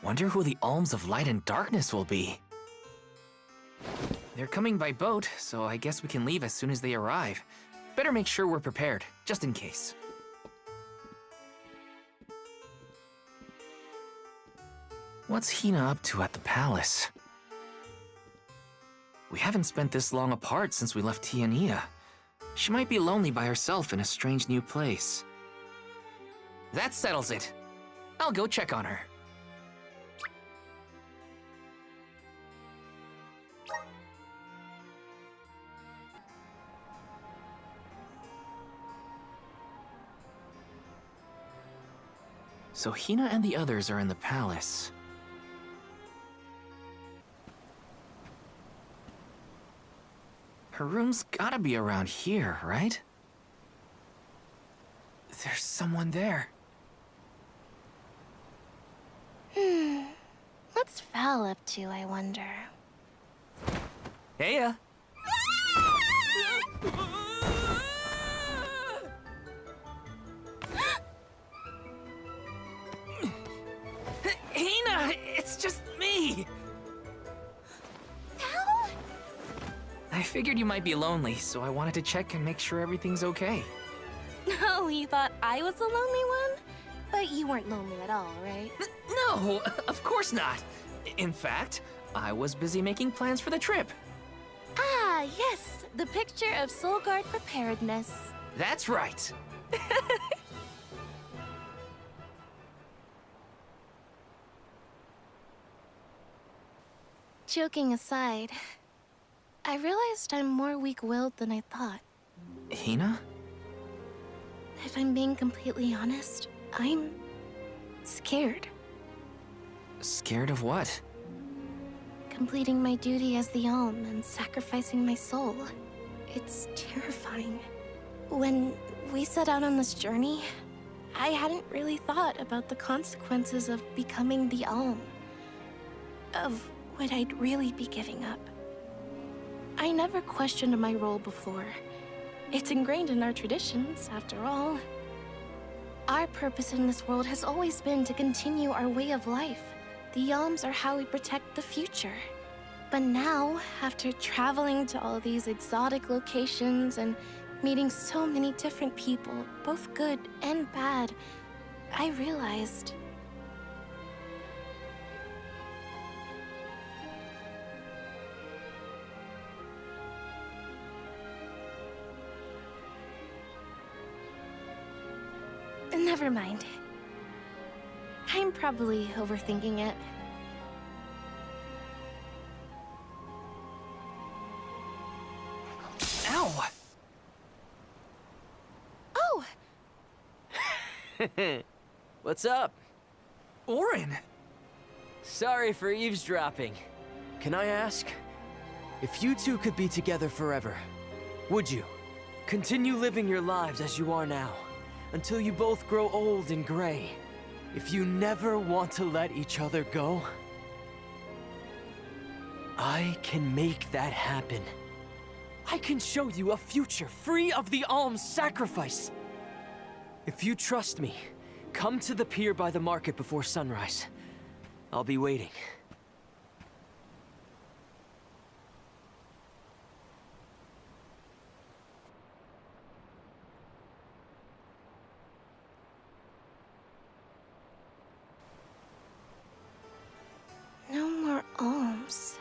Wonder who the Alms of Light and Darkness will be. They're coming by boat, so I guess we can leave as soon as they arrive. Better make sure we're prepared, just in case. What's Hina up to at the palace? We haven't spent this long apart since we left Tiania. She might be lonely by herself in a strange new place. That settles it. I'll go check on her. So Hina and the others are in the palace. Her room's gotta be around here, right? There's someone there. What's Val up to, I wonder? Heya! Hina! It's just me! Val? I figured you might be lonely, so I wanted to check and make sure everything's okay. Oh, you thought I was the lonely one? But you weren't lonely at all, right? No, of course not. In fact, I was busy making plans for the trip. Ah, yes, the picture of Solgard preparedness. That's right. Joking aside, I realized I'm more weak-willed than I thought. Hina? If I'm being completely honest, I'm scared. Scared of what? Completing my duty as the Alm and sacrificing my soul. It's terrifying. When we set out on this journey, I hadn't really thought about the consequences of becoming the Alm. Of what I'd really be giving up. I never questioned my role before. It's ingrained in our traditions, after all. Our purpose in this world has always been to continue our way of life. The Alms are how we protect the future. But now, after traveling to all these exotic locations and meeting so many different people, both good and bad, I realized... Never mind. I'm probably overthinking it. Ow! Oh! What's up? Auron! Sorry for eavesdropping. Can I ask? If you two could be together forever, would you? Continue living your lives as you are now, until you both grow old and gray. If you never want to let each other go, I can make that happen. I can show you a future free of the Alm's sacrifice. If you trust me, come to the pier by the market before sunrise. I'll be waiting. No more alms.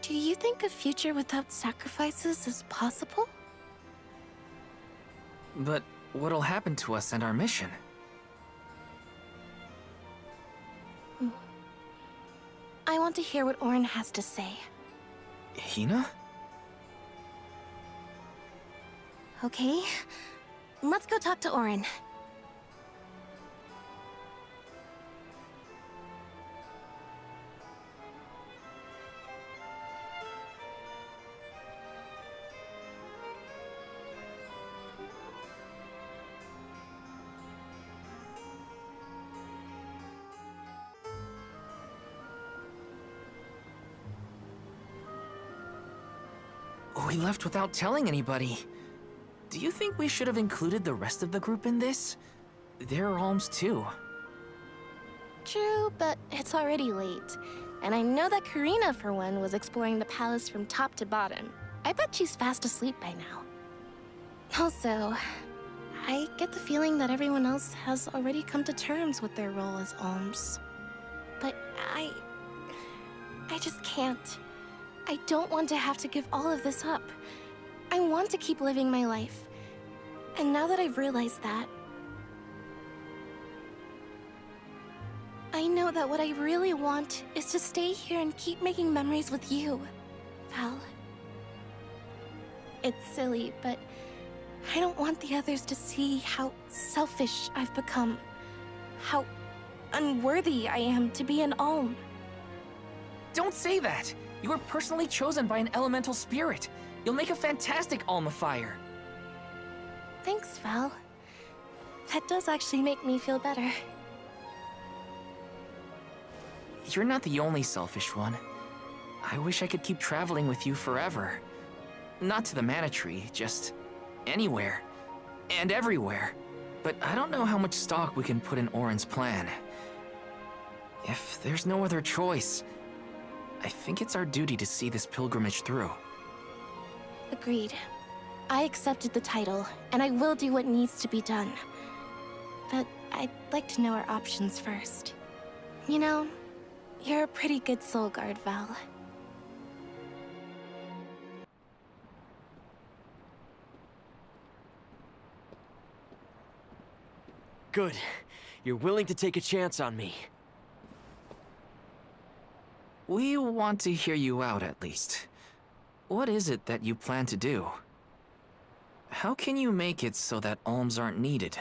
Do you think a future without sacrifices is possible? But what'll happen to us and our mission? I want to hear what Auron has to say. Hina? Okay, let's go talk to Auron. We left without telling anybody. Do you think we should have included the rest of the group in this? They're alms too. True, but it's already late. And I know that Karina, for one, was exploring the palace from top to bottom. I bet she's fast asleep by now. Also, I get the feeling that everyone else has already come to terms with their role as alms. But I just can't. I don't want to have to give all of this up. I want to keep living my life. And now that I've realized that, I know that what I really want is to stay here and keep making memories with you, Val. It's silly, but I don't want the others to see how selfish I've become. How unworthy I am to be an Alm. Don't say that! You were personally chosen by an elemental spirit. You'll make a fantastic Alma Fire. Thanks, Val. That does actually make me feel better. You're not the only selfish one. I wish I could keep traveling with you forever. Not to the Mana Tree, just anywhere. And everywhere. But I don't know how much stock we can put in Auron's plan. If there's no other choice, I think it's our duty to see this pilgrimage through. Agreed. I accepted the title, and I will do what needs to be done. But I'd like to know our options first. You know, you're a pretty good soul guard, Val. Good. You're willing to take a chance on me. We want to hear you out, at least. What is it that you plan to do? How can you make it so that alms aren't needed?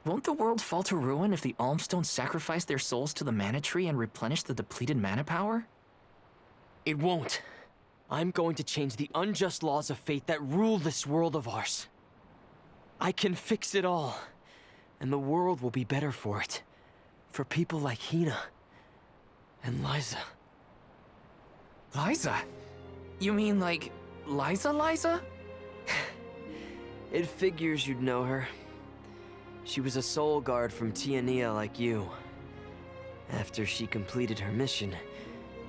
Won't the world fall to ruin if the alms don't sacrifice their souls to the Mana Tree and replenish the depleted mana power? It won't. I'm going to change the unjust laws of fate that rule this world of ours. I can fix it all, and the world will be better for it. For people like Hina and Liza. Liza? You mean like Liza? It figures you'd know her. She was a soul guard from Tiania like you. After she completed her mission,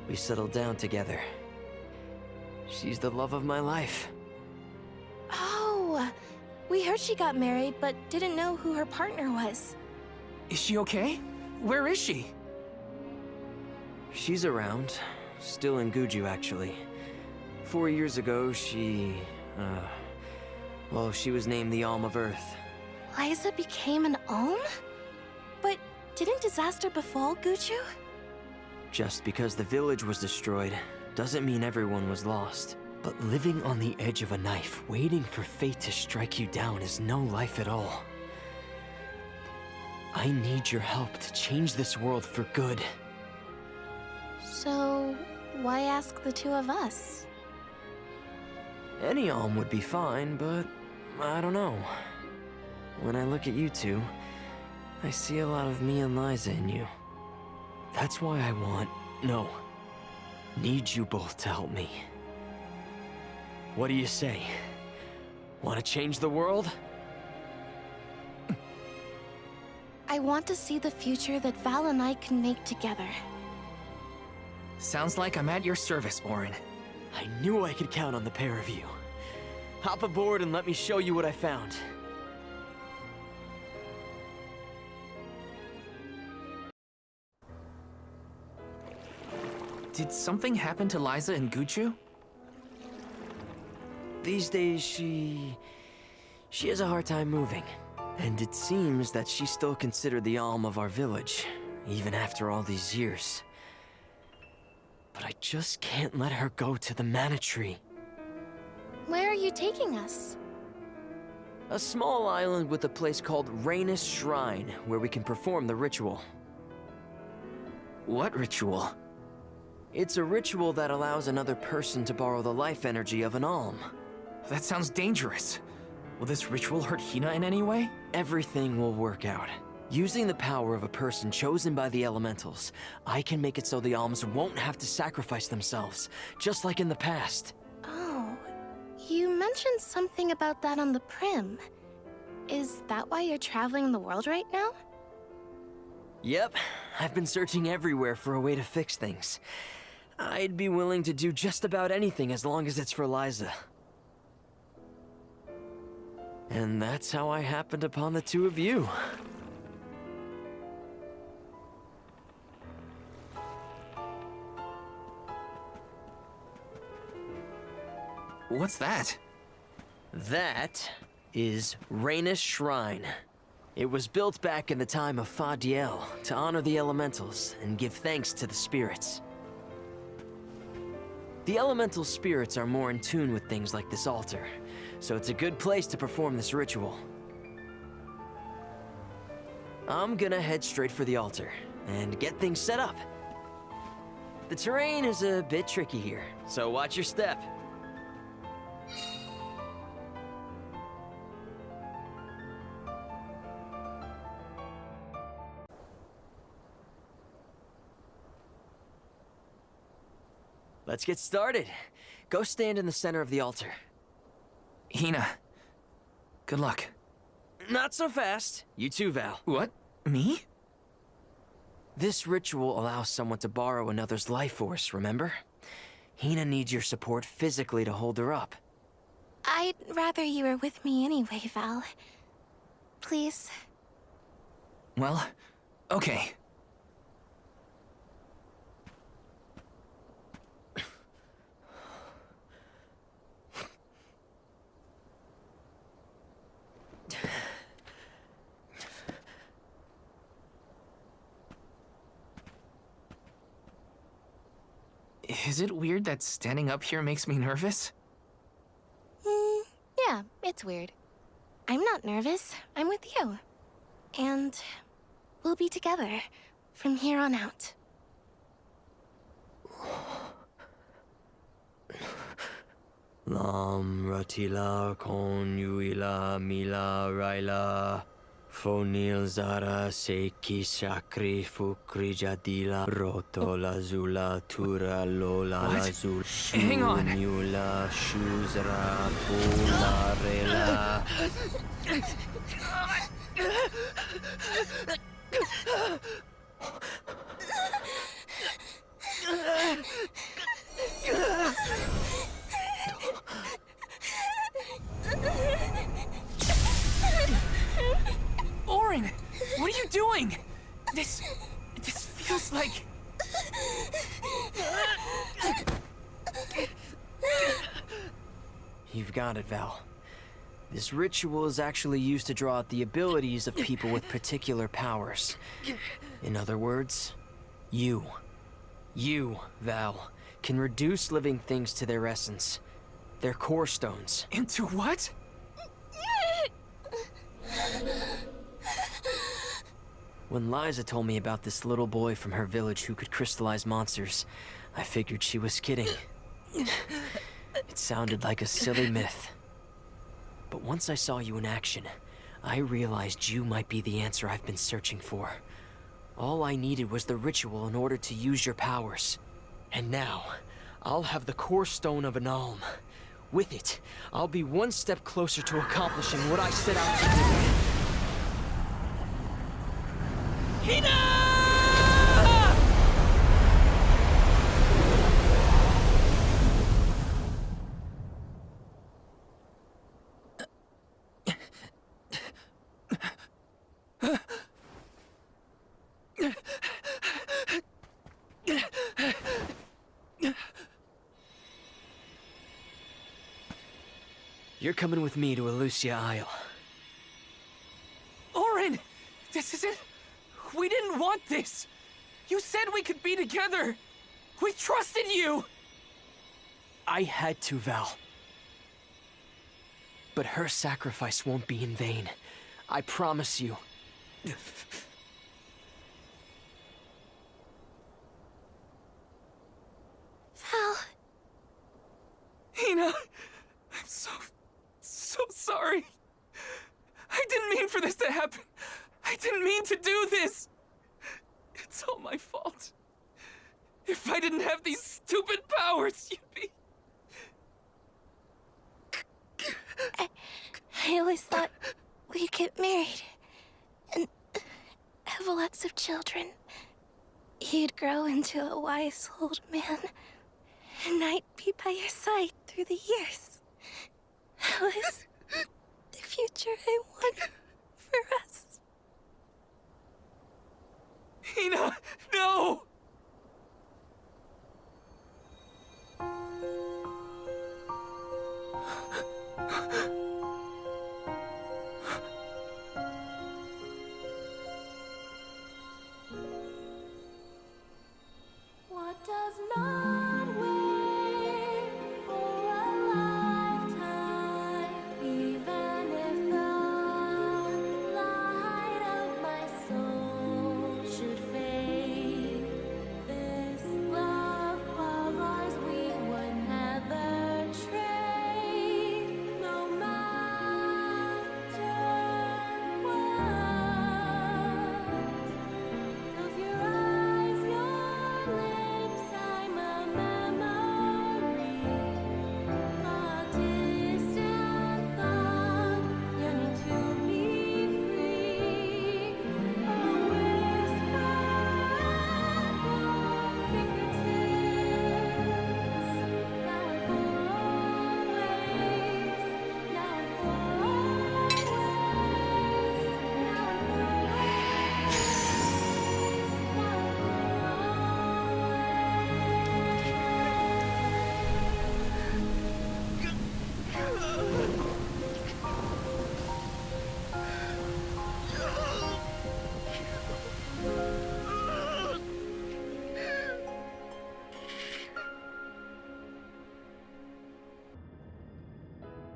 we settled down together. She's the love of my life. Oh, we heard she got married, but didn't know who her partner was. Is she okay? Where is she? She's around. Still in Guju, actually. 4 years ago, she was named the Alm of Earth. Liza became an Alm? But didn't disaster befall Guju? Just because the village was destroyed doesn't mean everyone was lost. But living on the edge of a knife, waiting for fate to strike you down is no life at all. I need your help to change this world for good. So, why ask the two of us? Any Alm would be fine, but I don't know. When I look at you two, I see a lot of me and Liza in you. That's why I need you both to help me. What do you say? Want to change the world? I want to see the future that Val and I can make together. Sounds like I'm at your service, Auron. I knew I could count on the pair of you. Hop aboard and let me show you what I found. Did something happen to Liza and Guju? These days, she has a hard time moving. And it seems that she's still considered the Alm of our village, even after all these years. But I just can't let her go to the Mana Tree. Where are you taking us? A small island with a place called Rhaenys Shrine, where we can perform the ritual. What ritual? It's a ritual that allows another person to borrow the life energy of an Alm. That sounds dangerous. Will this ritual hurt Hina in any way? Everything will work out. Using the power of a person chosen by the elementals, I can make it so the Alms won't have to sacrifice themselves, just like in the past. Oh, you mentioned something about that on the Prim. Is that why you're traveling the world right now? Yep, I've been searching everywhere for a way to fix things. I'd be willing to do just about anything as long as it's for Liza. And that's how I happened upon the two of you. What's that? That is Rhaenys Shrine. It was built back in the time of Fadiel to honor the elementals and give thanks to the spirits. The elemental spirits are more in tune with things like this altar, so it's a good place to perform this ritual. I'm gonna head straight for the altar and get things set up. The terrain is a bit tricky here, so watch your step. Let's get started. Go stand in the center of the altar. Hina, good luck. Not so fast. You too, Val. What? Me? This ritual allows someone to borrow another's life force, remember? Hina needs your support physically to hold her up. I'd rather you were with me anyway, Val. Please. Well, okay. Is it weird that standing up here makes me nervous? Yeah, it's weird. I'm not nervous. I'm with you. And we'll be together from here on out. Lam ratila konuila mila raila fonil zara seki shakri fukri jadila roto lazula tura lola What? lazul Hang on. shunula shuzra pula rela. Orin, what are you doing? This feels like... You've got it, Val. This ritual is actually used to draw out the abilities of people with particular powers. In other words, you, Val, can reduce living things to their essence, their core stones. Into what? When Liza told me about this little boy from her village who could crystallize monsters, I figured she was kidding. It sounded like a silly myth. But once I saw you in action, I realized you might be the answer I've been searching for. All I needed was the ritual in order to use your powers. And now, I'll have the core stone of an Alm. With it, I'll be one step closer to accomplishing what I set out to do. Hina! You're coming with me to Elucia Isle. Orin! This isn't... We didn't want this! You said we could be together! We trusted you! I had to, Val. But her sacrifice won't be in vain. I promise you. Val, Hina, I'm so sorry. I didn't mean for this to happen. I didn't mean to do this. It's all my fault. If I didn't have these stupid powers, you'd be... I always thought we'd get married and have lots of children. You'd grow into a wise old man, and I'd be by your side through the years. That was the future I wanted for us. Hina, no! What does not wait for a lifetime, even if the light of my soul should fade? This love of ours we would never trade, no matter what. Close your eyes, your lips, I'm a memory, a distant thought, yearning to be free, a whisper at your fingertips, now and for always, now and for always, now and for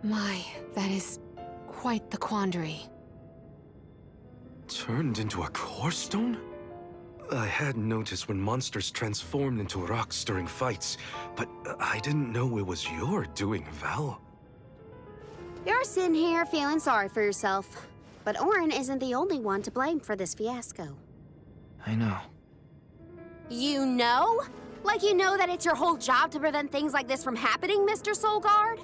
My, that is quite the quandary. Turned into a core stone? I had noticed when monsters transformed into rocks during fights, but I didn't know it was your doing, Val. You're sitting here feeling sorry for yourself. But Auron isn't the only one to blame for this fiasco. I know. You know? Like you know that it's your whole job to prevent things like this from happening, Mr. Soulguard?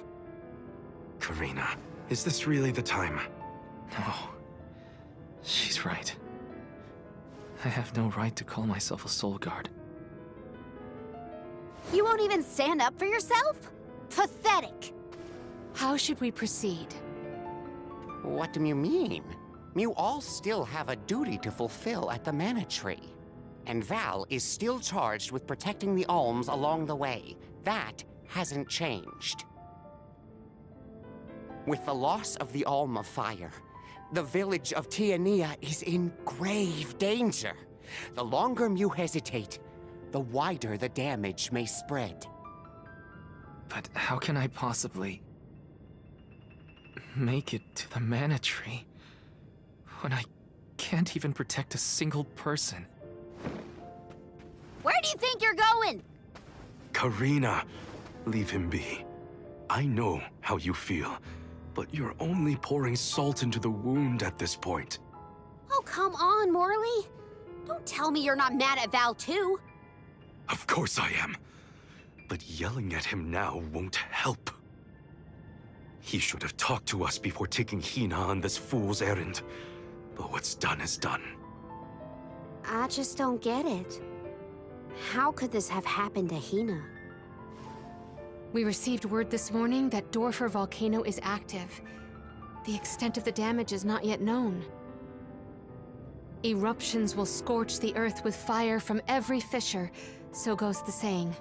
Karina, is this really the time? No. She's right. I have no right to call myself a soul guard. You won't even stand up for yourself? Pathetic! How should we proceed? What do you mean? You all still have a duty to fulfill at the Mana Tree. And Val is still charged with protecting the Alms along the way. That hasn't changed. With the loss of the Alm of Fire, the village of Tiania is in grave danger. The longer you hesitate, the wider the damage may spread. But how can I possibly make it to the Mana Tree when I can't even protect a single person? Where do you think you're going? Karina, leave him be. I know how you feel, but you're only pouring salt into the wound at this point. Oh, come on, Morley. Don't tell me you're not mad at Val, too. Of course I am. But yelling at him now won't help. He should have talked to us before taking Hina on this fool's errand. But what's done is done. I just don't get it. How could this have happened to Hina? We received word this morning that Dorfer Volcano is active. The extent of the damage is not yet known. Eruptions will scorch the earth with fire from every fissure, so goes the saying.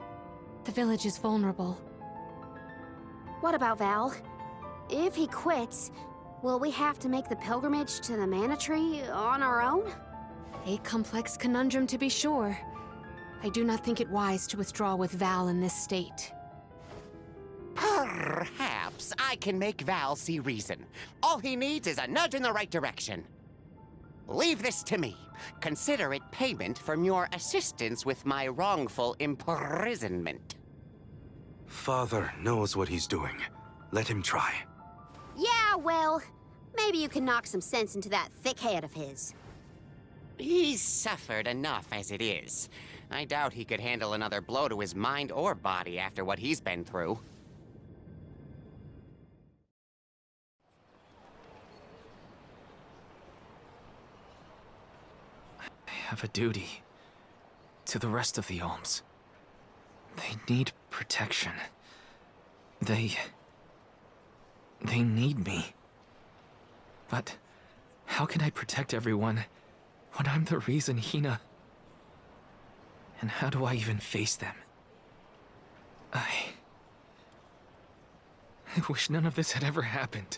The village is vulnerable. What about Val? If he quits, will we have to make the pilgrimage to the Mana Tree on our own? A complex conundrum to be sure. I do not think it wise to withdraw with Val in this state. Perhaps I can make Val see reason. All he needs is a nudge in the right direction. Leave this to me. Consider it payment from your assistance with my wrongful imprisonment. Father knows what he's doing. Let him try. Yeah, well, maybe you can knock some sense into that thick head of his. He's suffered enough as it is. I doubt he could handle another blow to his mind or body after what he's been through. I have a duty to the rest of the Alms. They need protection. They need me. But how can I protect everyone when I'm the reason Hina... And how do I even face them? I wish none of this had ever happened.